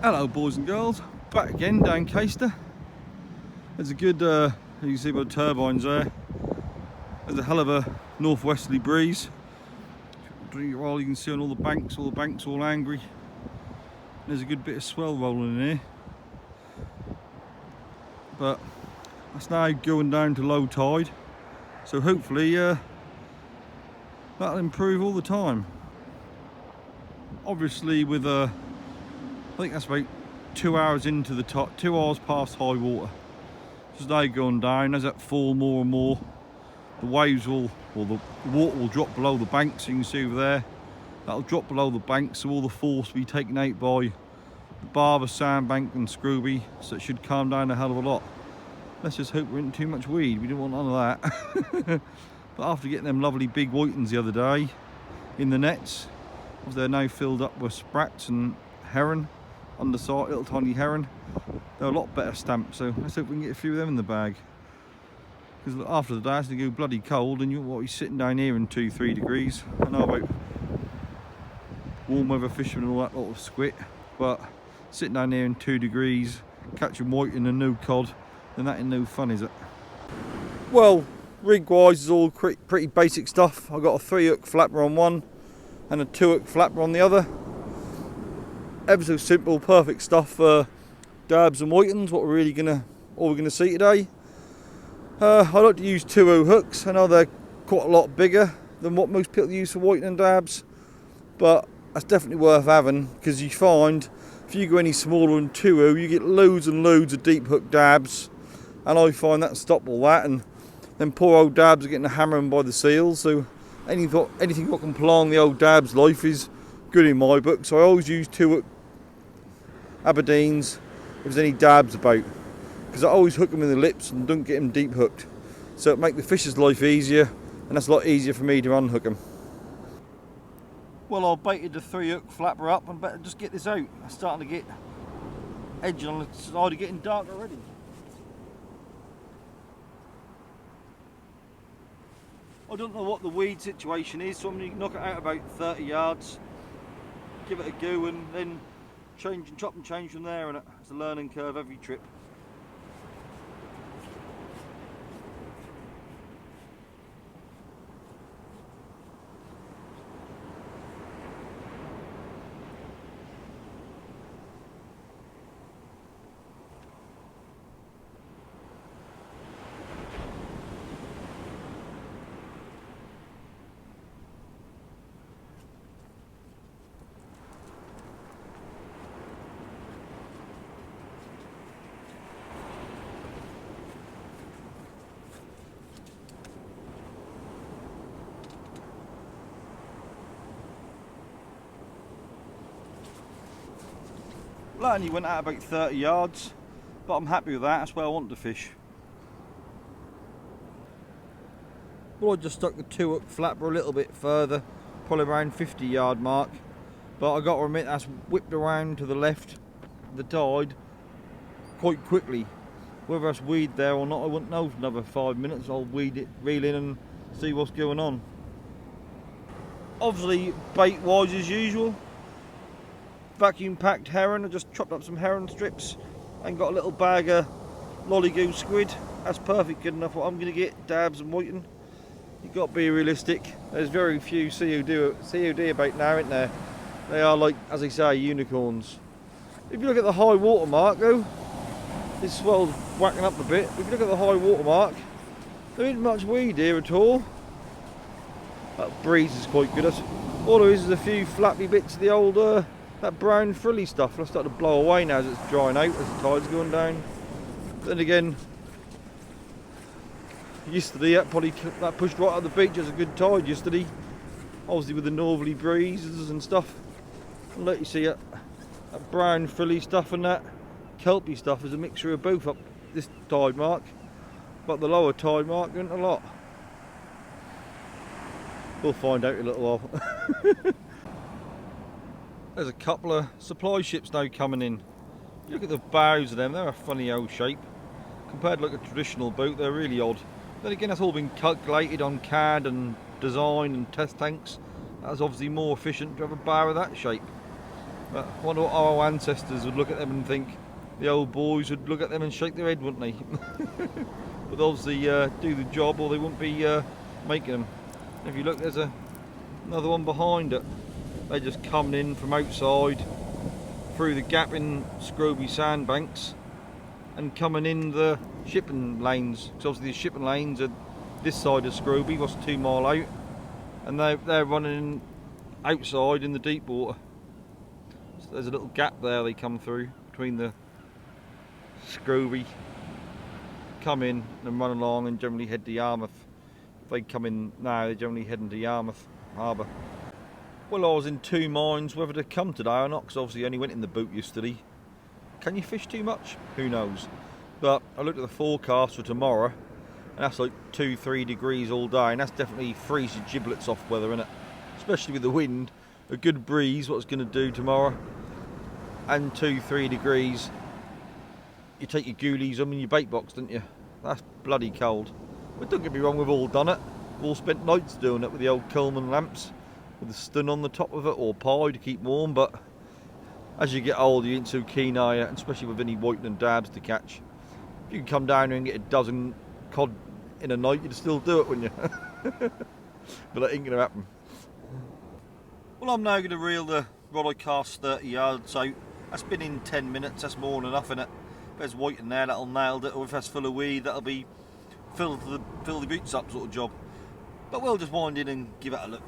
Hello boys and girls, back again down Caister. There's a good, you can see by the turbines there, there's a hell of a northwesterly breeze. Well, you can see on all the banks all angry. There's a good bit of swell rolling in here. But that's now going down to low tide, so hopefully that'll improve all the time. Obviously with I think that's about 2 hours into the top, 2 hours past high water. Just now going down. As that fall more and more, the waves will, or the water will drop below the banks. You can see over there, that'll drop below the banks, so all the force will be taken out by the Barber, Sandbank and Scrooby, so it should calm down a hell of a lot. Let's just hope we're in too much weed. We don't want none of that. But after getting them lovely big whitings the other day in the nets, they're now filled up with sprats and heron on the side, little tiny heron. They're a lot better stamped, so let's hope we can get a few of them in the bag. Because after the day it's going to go bloody cold, and you're sitting down here in 2-3 degrees. I know about warm weather fishing and all that lot of squid, but sitting down here in 2 degrees, catching whiting and no cod, then that ain't no fun, is it? Well, rig wise is all pretty basic stuff. I've got a 3-hook flapper on one and a 2-hook flapper on the other. Ever so simple, perfect stuff for dabs and whitings, what we're gonna see today. I like to use 2-0 hooks. I know they're quite a lot bigger than what most people use for whiting and dabs, but that's definitely worth having, because you find if you go any smaller than 2-0, you get loads and loads of deep hook dabs, and I find that stop all that, and then poor old dabs are getting hammered by the seals. So anything that can prolong the old dab's life is good in my book. So I always use 2-hook Aberdeens if there's any dabs about, because I always hook them in the lips and don't get them deep hooked, so it makes the fish's life easier, and that's a lot easier for me to unhook them. Well, I baited the 3-hook flapper up, and better just get this out. It's starting to get edgy on the side of getting dark already. I don't know what the weed situation is, so I'm going to knock it out about 30 yards, give it a go, and then change and chop and change from there, and it's a learning curve every trip. That only went out about 30 yards, but I'm happy with that. That's where I want to fish. Well, I just stuck the 2-hook flapper a little bit further, probably around 50-yard mark, but I got to admit that's whipped around to the left of the tide quite quickly. Whether that's weed there or not, I wouldn't know for another 5 minutes. I'll weed it, reel in and see what's going on. Obviously, bait wise as usual, vacuum packed heron. I just chopped up some heron strips and got a little bag of lollygoo squid. That's perfect, good enough what I'm going to get, dabs and whiting. You've got to be realistic. There's very few COD about now, isn't there? They are, like, as they say, unicorns. If you look at the high water mark though, this swell's whacking up a bit. If you look at the high water mark, there isn't much weed here at all. That breeze is quite good. All there is a few flappy bits of the old that brown frilly stuff. It'll start to blow away now as it's drying out, as the tide's going down. Then again, yesterday that pushed right up the beach as a good tide yesterday. Obviously with the northerly breezes and stuff. And let you see that brown frilly stuff and that kelpy stuff is a mixture of both up this tide mark. But the lower tide mark isn't a lot. We'll find out in a little while. There's a couple of supply ships now coming in. Look at the bows of them, they're a funny old shape. Compared to like a traditional boat, they're really odd. Then again, that's all been calculated on CAD and design and test tanks. That's obviously more efficient to have a bow of that shape. But I wonder what our ancestors would look at them and think. The old boys would look at them and shake their head, wouldn't they? But obviously do the job or they wouldn't be making them. If you look, there's another one behind it. They're just coming in from outside through the gap in Scroby sandbanks and coming in the shipping lanes. Because obviously the shipping lanes are this side of Scroby, what's 2 mile out, and they're running outside in the deep water. So there's a little gap there they come through between the Scroby, come in and run along and generally head to Yarmouth. If they come in now, they're generally heading to Yarmouth Harbour. Well, I was in 2 minds whether to come today or not, because obviously I only went in the boat yesterday. Can you fish too much? Who knows? But I looked at the forecast for tomorrow, and that's like 2-3 degrees all day, and that's definitely freeze your giblets off weather, innit? Especially with the wind. A good breeze, what it's going to do tomorrow, and 2-3 degrees. You take your ghoulies in your bait box, don't you? That's bloody cold. But don't get me wrong, we've all done it. We've all spent nights doing it with the old Coleman lamps, with the stun on the top of it, or pie to keep warm. But as you get older, you ain't so keen, are you? And especially with any whiting and dabs to catch. If you can come down here and get a dozen cod in a night, you'd still do it, wouldn't you? But that ain't going to happen. Well, I'm now going to reel the rod I cast 30 yards out. That's been in 10 minutes, that's more than enough, innit? If there's white in there, that'll nail it, or if that's full of weed, that'll be fill the boots up sort of job. But we'll just wind in and give it a look.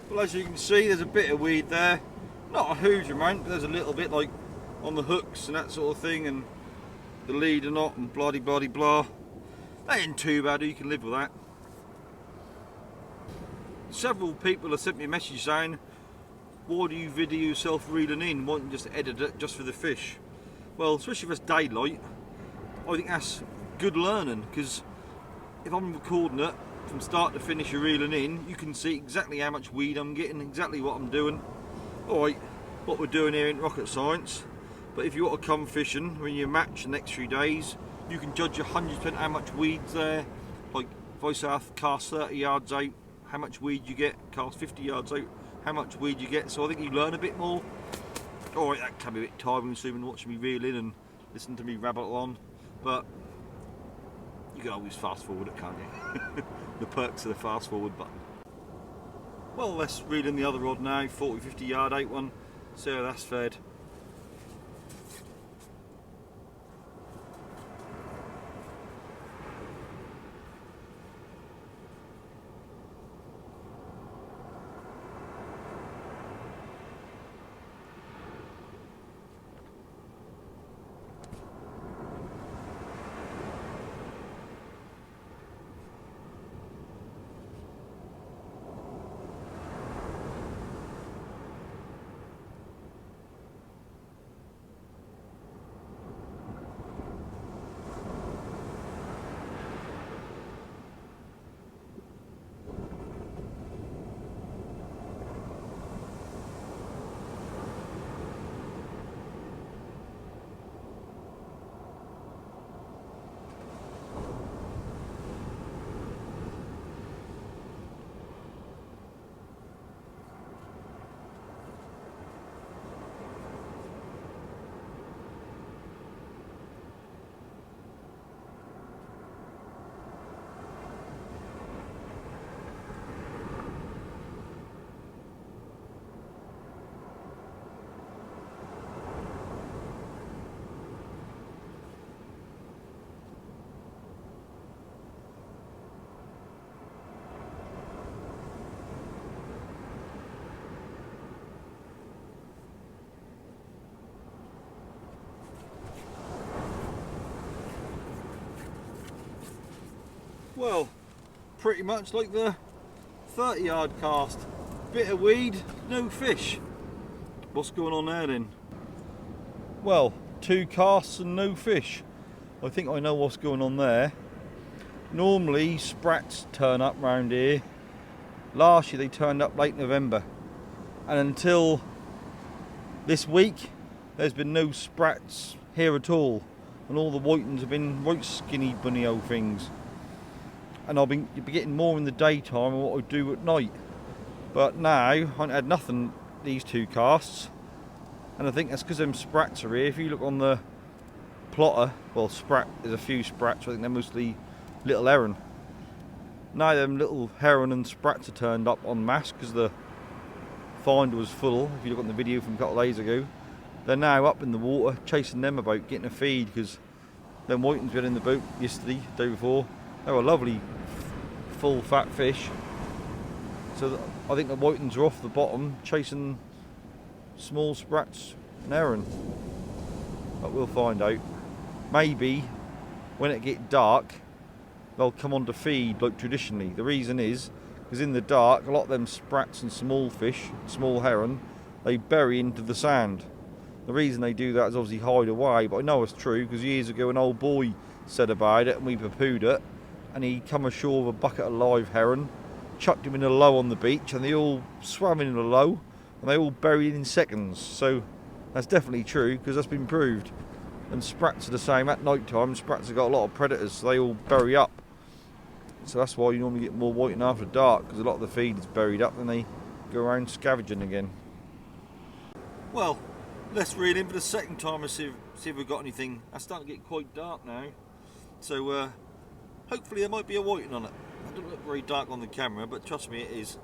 Well, as you can see, there's a bit of weed there. Not a huge amount, but there's a little bit, like on the hooks and that sort of thing, and the leader knot and bloody blah. That ain't too bad, you can live with that. Several people have sent me a message saying, why do you video yourself reeling in? Why don't you just edit it just for the fish? Well, especially if it's daylight, I think that's good learning, because if I'm recording it from start to finish, you're reeling in, you can see exactly how much weed I'm getting, exactly what I'm doing. Alright, what we're doing here ain't rocket science, but if you want to come fishing when you match the next few days, you can judge 100% how much weed's there. Like if I say I cast 30 yards out, how much weed you get, cast 50 yards out, how much weed you get. So I think you learn a bit more. Alright, that can be a bit tiring assuming watching me reel in and listen to me rabble on, but you can always fast forward it, can't you? The perks of the fast forward button. Well, let's reel in the other rod now, 40-50 yard out one, see how that's fared. Well, pretty much like the 30-yard cast. Bit of weed, no fish. What's going on there then? Well, 2 casts and no fish. I think I know what's going on there. Normally sprats turn up round here. Last year they turned up late November, and until this week there's been no sprats here at all, and all the whitens have been right skinny bunny old things. And you'll be getting more in the daytime than what I do at night. But now I haven't had nothing these 2 casts, and I think that's because them sprats are here. If you look on the plotter, well, there's a few sprats. I think they're mostly little heron. Now them little heron and sprats are turned up en masse because the finder was full. If you look on the video from a couple of days ago, they're now up in the water chasing them about, getting a feed, because them whitens were in the boat yesterday, the day before. They were lovely full fat fish. So I think the whitens are off the bottom chasing small sprats and heron. But we'll find out. Maybe when it gets dark they'll come on to feed like traditionally. The reason is because in the dark a lot of them sprats and small fish, small heron, they bury into the sand. The reason they do that is obviously hide away, but I know it's true because years ago an old boy said about it and we poo-pooed it, and he come ashore with a bucket of live heron, chucked him in a low on the beach, and they all swam in the low and they all buried in seconds. So that's definitely true because that's been proved. And sprats are the same at night time. Sprats have got a lot of predators, so they all bury up. So that's why you normally get more whiting after dark, because a lot of the feed is buried up and they go around scavenging again. Well, let's reel in for the second time and see if we've got anything. It's starting to get quite dark now, so hopefully there might be a whiting on it. It doesn't look very dark on the camera, but trust me, it is.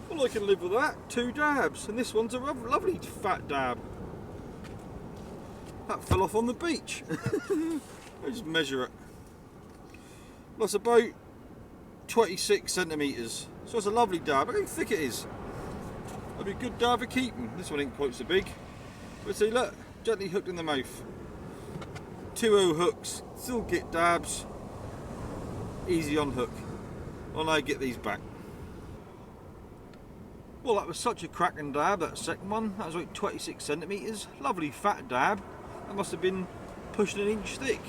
Well, I can live with that. 2 dabs, and this one's a lovely fat dab. That fell off on the beach. I just measure it. That's about 26 centimetres. So it's a lovely dab. Look how thick it is. That'd be a good dab for keeping. This one ain't quite so big. But see, look, gently hooked in the mouth. 2-0 hooks, still get dabs. Easy on hook. I'll now get these back. Well, that was such a cracking dab, that second one. That was like 26 centimetres. Lovely fat dab. That must have been pushing an inch thick.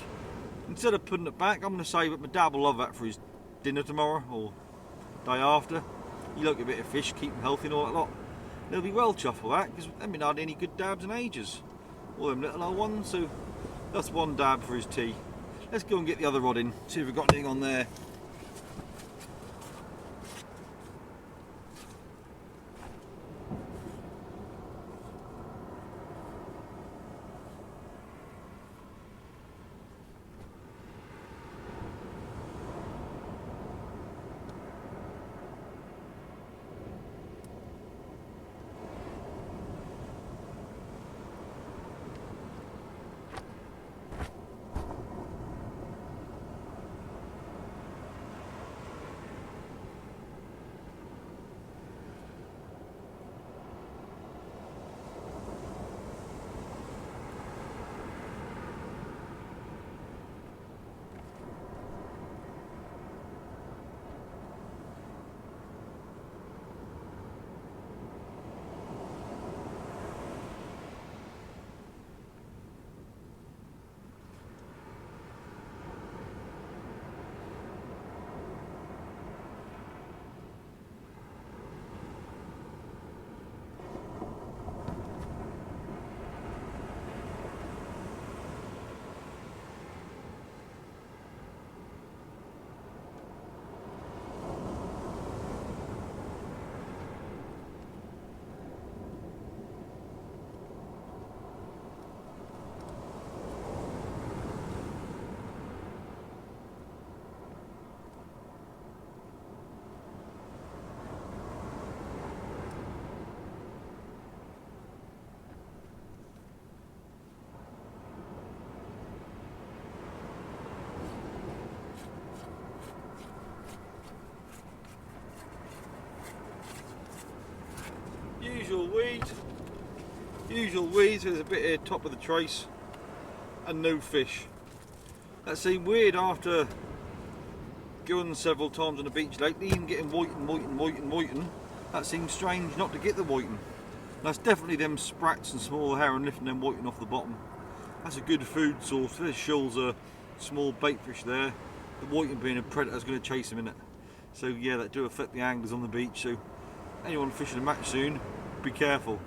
Instead of putting it back, I'm going to save it. My dad will love that for his dinner tomorrow or day after. You like a bit of fish, keep him healthy and all that lot. They'll be well chuffed with that, because they haven't had any good dabs in ages. All them little old ones, so that's 1 dab for his tea. Let's go and get the other rod in, see if we've got anything on there. weed. Usual weeds, there's a bit here top of the trace and no fish. That seemed weird after going several times on the beach lately and getting whiting. That seems strange not to get the whiting. That's definitely them sprats and small herring lifting them whiting off the bottom. That's a good food source. There's shoals, a small bait fish there. The whiting being a predator is going to chase them in it. So yeah, that do affect the anglers on the beach. So anyone fishing a match soon, be careful.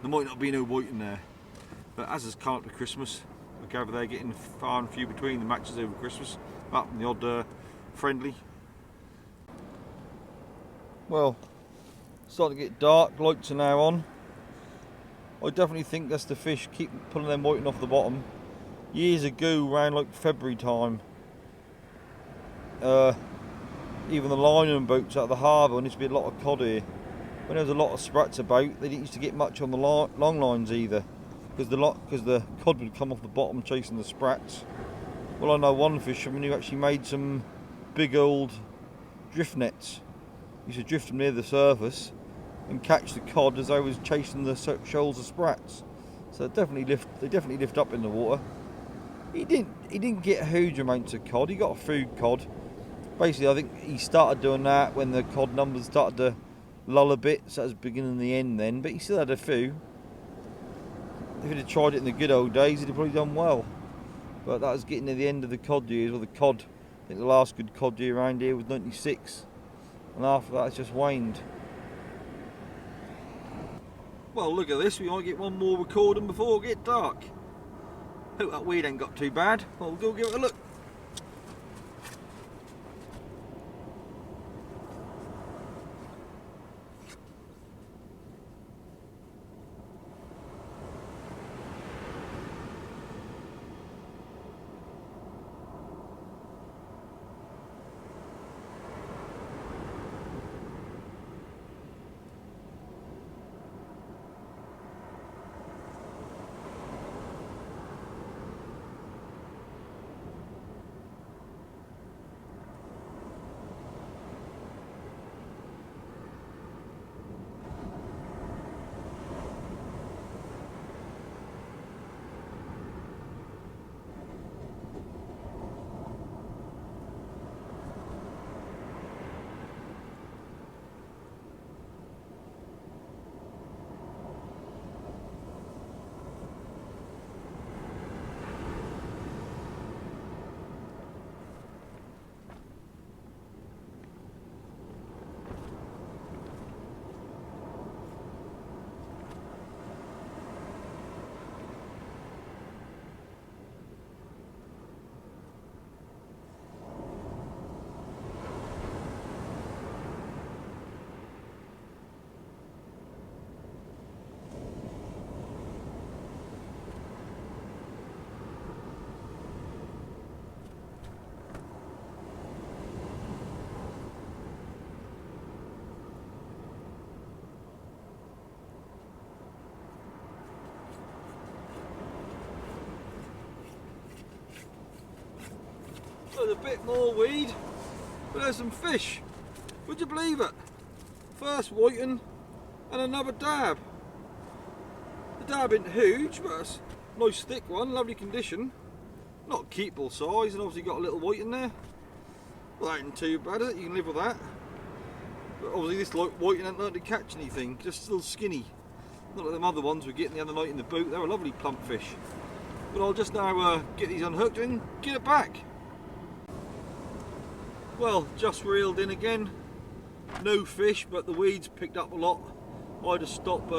There might not be no whiting there. But as it's come up to Christmas, I gather they're getting far and few between the matches over Christmas, apart from the odd friendly. Well, it's starting to get dark, lights are now on. I definitely think that's the fish keep pulling them whiting off the bottom. Years ago, around like February time, even the lining boats out of the harbour, and there used to be a lot of cod here. When there was a lot of sprats about, they didn't used to get much on the long lines either, because the cod would come off the bottom chasing the sprats. Well, I know one fisherman who actually made some big old drift nets. He used to drift them near the surface and catch the cod as they was chasing the shoals of sprats. So they definitely lift up in the water. He didn't get huge amounts of cod. He got a food cod. Basically, I think he started doing that when the cod numbers started to lull a bit, so that was the beginning and the end then, but he still had a few. If he'd have tried it in the good old days, he'd have probably done well. But that was getting near the end of the cod years, or the cod, I think the last good cod year around here was 96, and after that it's just waned. Well, look at this, we might get one more recording before it get dark. Hope that weed ain't got too bad. Well, we'll go give it a look. There's a bit more weed, but there's some fish. Would you believe it? First whiting and another dab. The dab isn't huge, but it's a nice thick one, lovely condition. Not keepable size, and obviously got a little white in there. Well, that ain't too bad, is it? You can live with that. But obviously this whiting ain't learned to catch anything, just still skinny. Not like them other ones we were getting the other night in the boat. They were lovely plump fish. But I'll just now get these unhooked and get it back. Well, just reeled in again. No fish, but the weeds picked up a lot. I had to stop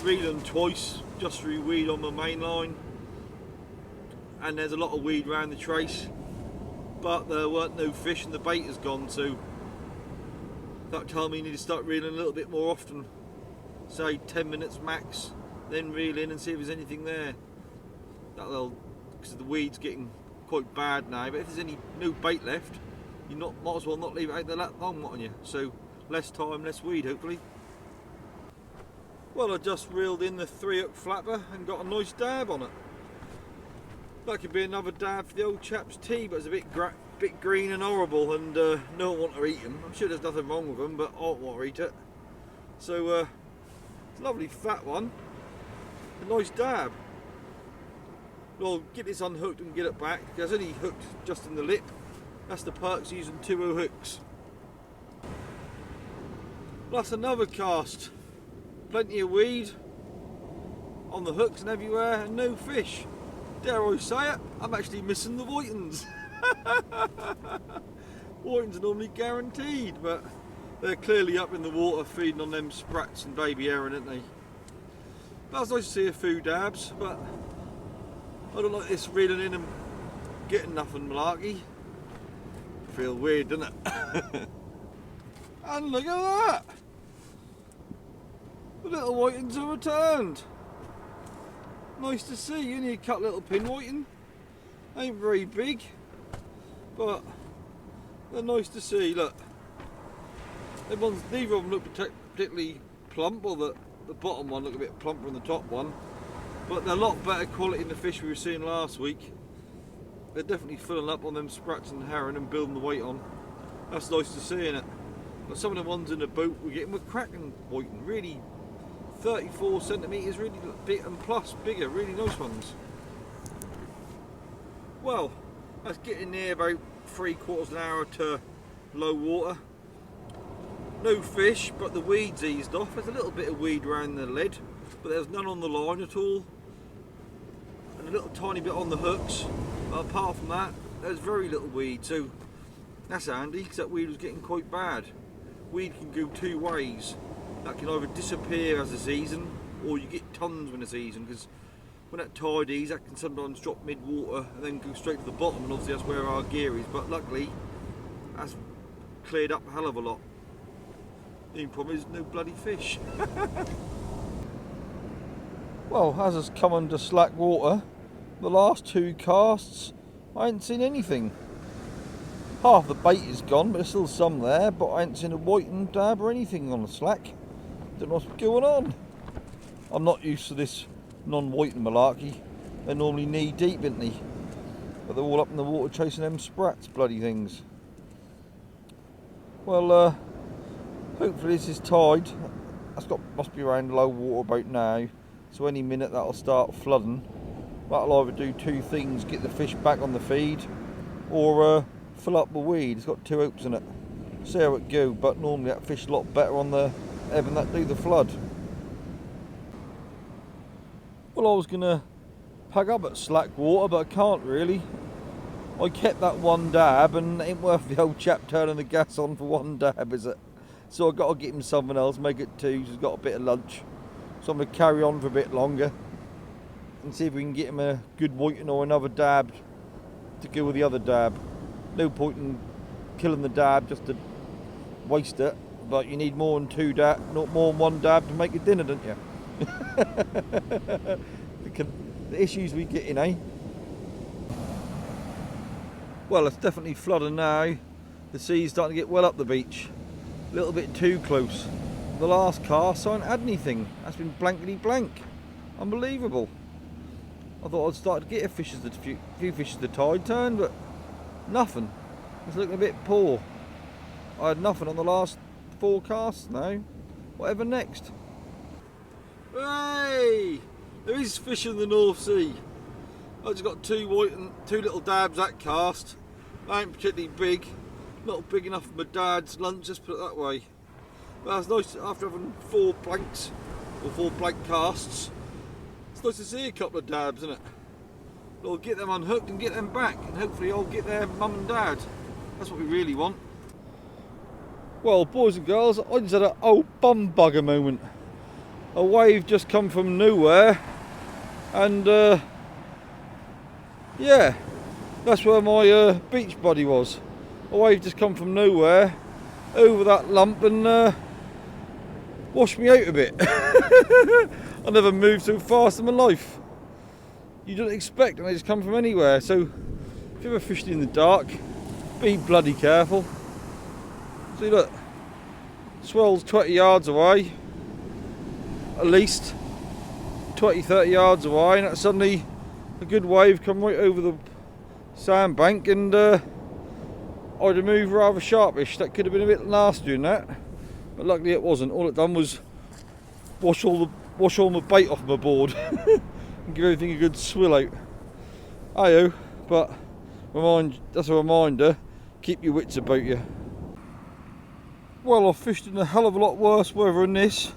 reeling twice, just through weed on my main line. And there's a lot of weed around the trace, but there weren't no fish and the bait has gone, so that told me you need to start reeling a little bit more often. Say 10 minutes max, then reel in and see if there's anything there. That'll, because the weed's getting quite bad now, but if there's no bait left, you might as well not leave it out there that long, on you. So less time, less weed, hopefully. Well, I just reeled in the 3-hook flapper and got a nice dab on it. That could be another dab for the old chap's tea, but it's a bit green and horrible, and no one want to eat them. I'm sure there's nothing wrong with them, but I don't want to eat it. So It's a lovely fat one. A nice dab. Well, get this unhooked and get it back. It's only hooked just in the lip. That's the perks using 2-0 hooks. Plus another cast. Plenty of weed on the hooks and everywhere, and no fish. Dare I say it, I'm actually missing the whitens. Whitens are normally guaranteed, but they're clearly up in the water feeding on them sprats and baby herring, aren't they? But it's nice to see a few dabs, but I don't like this reeling in and getting nothing malarkey. Feel weird, doesn't it? And look at that! The little whitings have returned. Nice to see. You need a cut little pin whiting. Ain't very big, but they're nice to see. Look, neither of them look particularly plump, or the bottom one look a bit plumper than the top one, but they're a lot better quality than the fish we were seeing last week. They're definitely filling up on them sprats and herring and building the weight on. That's nice to see, innit? But some of the ones in the boat we're getting were cracking whiting, really 34 centimetres, really big and plus bigger, really nice ones. Well, that's getting near about 3/4 of an hour to low water. No fish, but the weeds eased off. There's a little bit of weed around the lead, but there's none on the line at all. And a little tiny bit on the hooks. But apart from that, there's very little weed, so that's handy, because that weed was getting quite bad. Weed can go two ways. That can either disappear as a season, or you get tons when a season, because when that tidies, that can sometimes drop mid-water and then go straight to the bottom, and obviously that's where our gear is. But luckily, that's cleared up a hell of a lot. The only problem is no bloody fish. Well, as has come under slack water, the last 2 casts, I ain't seen anything. Half the bait is gone, but there's still some there, but I ain't seen a whiting dab or anything on the slack. Don't know what's going on. I'm not used to this non-whiting malarkey. They're normally knee deep, aren't they? But they're all up in the water chasing them sprats, bloody things. Well, hopefully this is tide. Must be around low water about now, so any minute that'll start flooding. That'll either do 2 things: get the fish back on the feed, or fill up the weed. It's got 2 hooks in it. See how it go, but normally that fish a lot better on the ebb and that do the flood. Well, I was gonna pack up at slack water, but I can't really. I kept that 1 dab, and it ain't worth the old chap turning the gas on for 1 dab, is it? So I've got to get him something else, make it 2, so he's got a bit of lunch. So I'm going to carry on for a bit longer and see if we can get him a good whiting or another dab to go with the other dab. No point in killing the dab just to waste it, but you need more than 2 dab, not more than 1 dab to make a dinner, don't you? The issues we get in, eh? Well, it's definitely flooding now. The sea's starting to get well up the beach. A little bit too close. The last cast I haven't had anything. That's been blankety blank. Unbelievable. I thought I'd start to get a few fish as the tide turned, but nothing. It's looking a bit poor. I had nothing on the last 4 casts now. Whatever next. Hey! There is fish in the North Sea. I just got 2 white and 2 little dabs that cast. They ain't particularly big. Not big enough for my dad's lunch, just put it that way. But it's nice after having 4 blanks, or 4 blank casts. It's nice to see a couple of dabs, isn't it? I'll get them unhooked and get them back, and hopefully I'll get their mum and dad. That's what we really want. Well, boys and girls, I just had an old bum bugger moment. A wave just come from nowhere, and yeah, that's where my beach buddy was. A wave just come from nowhere over that lump and washed me out a bit. I never moved so fast in my life. You don't expect them, they just come from anywhere. So if you're ever fishing in the dark, be bloody careful. See, look, swell's 20 yards away, at least 20-30 yards away, and suddenly a good wave come right over the sandbank, and I'd have moved rather sharpish. That could have been a bit nastier than that, but luckily it wasn't. All it done was wash all my bait off my board and give everything a good swill out. Ayo, but that's a reminder, keep your wits about you. Well, I've fished in a hell of a lot worse weather than this.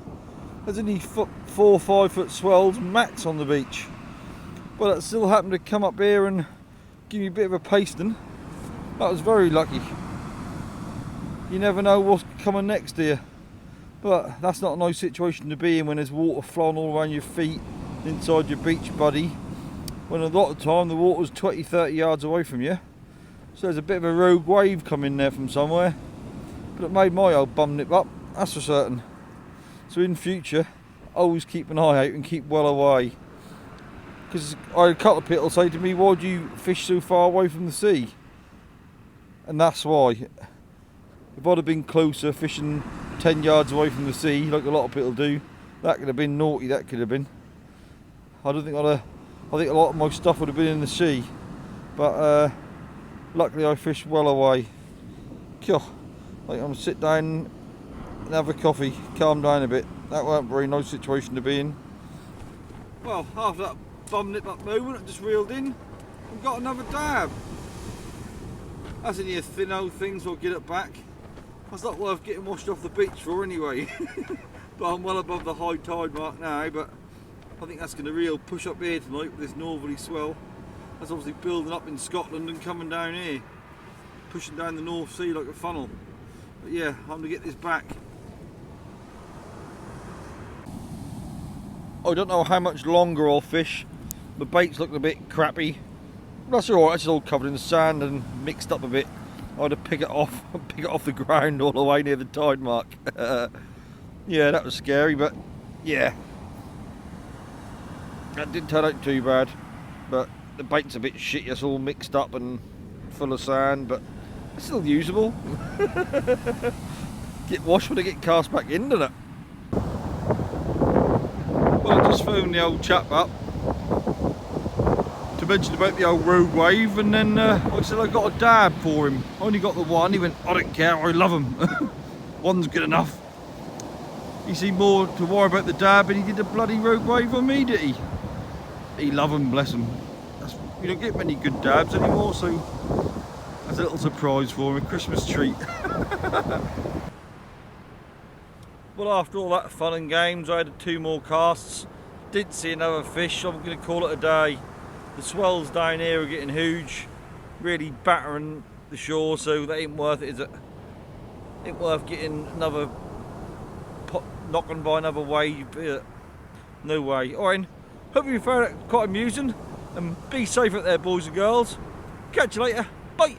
There's only 4 or 5 foot swells max on the beach, but it still happened to come up here and give me a bit of a pasting. That was very lucky. You never know what's coming next here, but that's not a nice situation to be in when there's water flowing all around your feet inside your beach buddy, when a lot of the time the water's 20-30 yards away from you. So there's a bit of a rogue wave coming there from somewhere, but it made my old bum nip up, that's for certain. So in future, always keep an eye out and keep well away, because I had a couple of people say to me, why do you fish so far away from the sea? And that's why. If I'd have been closer, fishing 10 yards away from the sea, like a lot of people do, that could have been naughty, that could have been. I think a lot of my stuff would have been in the sea, but luckily I fished well away. Like, I'm going to sit down and have a coffee, calm down a bit. That weren't a very nice situation to be in. Well, after that bum nip up moment, I just reeled in and got another dab. That's only a thin old thing, so I'll get it back. That's not worth getting washed off the beach for anyway. But I'm well above the high tide mark now, but I think that's going to reel push up here tonight with this northerly swell. That's obviously building up in Scotland and coming down here, pushing down the North Sea like a funnel. But yeah, I'm going to get this back. I don't know how much longer I'll fish. The bait's looking a bit crappy. That's alright, it's all covered in sand and mixed up a bit. I had to pick it off the ground all the way near the tide mark. Yeah, that was scary, but yeah. That didn't turn out too bad. But the bait's a bit shit, it's all mixed up and full of sand, but it's still usable. Get washed when I get cast back in, doesn't it? Well, I just phoned the old chap up to mention about the old rogue wave, and then I said I got a dab for him. I only got the one. He went, I don't care, I love them. One's good enough. He seemed more to worry about the dab, and he did a bloody rogue wave on me, did he? He loved them, bless him. You don't get many good dabs anymore, so that's a little surprise for him, a Christmas treat. Well, after all that fun and games, I had 2 more casts. Did see another fish, so I'm going to call it a day. The swells down here are getting huge, really battering the shore, so that ain't worth it, is it? Ain't worth getting another knocking by another wave, is it? No way. Alright, hope you found it quite amusing, and be safe out there, boys and girls. Catch you later. Bye.